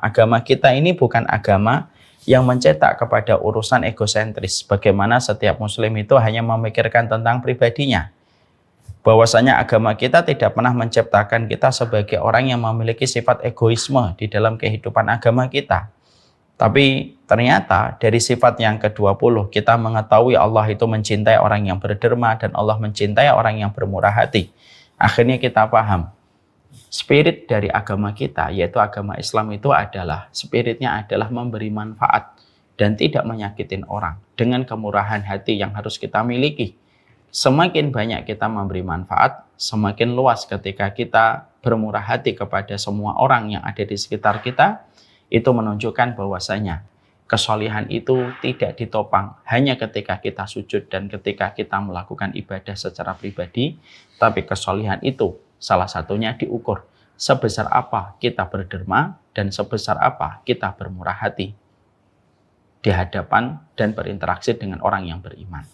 Agama kita ini bukan agama yang mencetak kepada urusan egosentris. Bagaimana setiap muslim itu hanya memikirkan tentang pribadinya. Bahwasanya agama kita tidak pernah menciptakan kita sebagai orang yang memiliki sifat egoisme di dalam kehidupan agama kita. Tapi ternyata dari sifat yang ke-20 kita mengetahui Allah itu mencintai orang yang berderma dan Allah mencintai orang yang bermurah hati. Akhirnya kita paham spirit dari agama kita, yaitu agama Islam itu adalah spiritnya adalah memberi manfaat dan tidak menyakitin orang dengan kemurahan hati yang harus kita miliki. Semakin banyak kita memberi manfaat, semakin luas ketika kita bermurah hati kepada semua orang yang ada di sekitar kita. Itu menunjukkan bahwasanya kesolihan itu tidak ditopang hanya ketika kita sujud dan ketika kita melakukan ibadah secara pribadi, tapi kesolihan itu salah satunya diukur sebesar apa kita berderma dan sebesar apa kita bermurah hati di hadapan dan berinteraksi dengan orang yang beriman.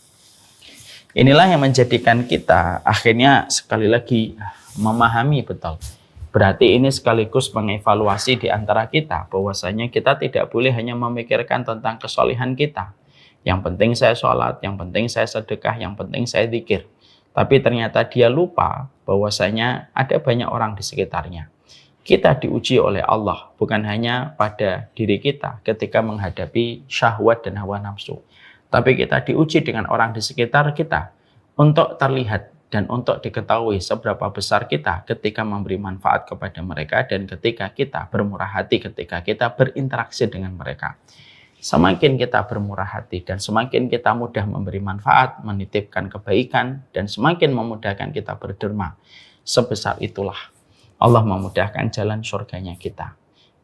Inilah yang menjadikan kita akhirnya sekali lagi memahami betul. Berarti ini sekaligus mengevaluasi di antara kita bahwasanya kita tidak boleh hanya memikirkan tentang kesolihan kita. Yang penting saya sholat, yang penting saya sedekah, yang penting saya zikir. Tapi ternyata dia lupa bahwasanya ada banyak orang di sekitarnya. Kita diuji oleh Allah bukan hanya pada diri kita ketika menghadapi syahwat dan hawa nafsu. Tapi kita diuji dengan orang di sekitar kita untuk terlihat dan untuk diketahui seberapa besar kita ketika memberi manfaat kepada mereka dan ketika kita bermurah hati ketika kita berinteraksi dengan mereka. Semakin kita bermurah hati dan semakin kita mudah memberi manfaat, menitipkan kebaikan, dan semakin memudahkan kita berderma, sebesar itulah Allah memudahkan jalan surganya kita.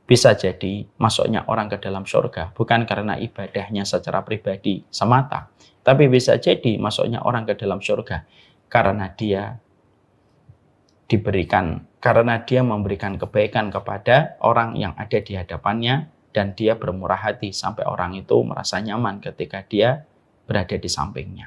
Bisa jadi masuknya orang ke dalam surga bukan karena ibadahnya secara pribadi semata, tapi bisa jadi masuknya orang ke dalam surga karena dia memberikan kebaikan kepada orang yang ada di hadapannya dan dia bermurah hati sampai orang itu merasa nyaman ketika dia berada di sampingnya.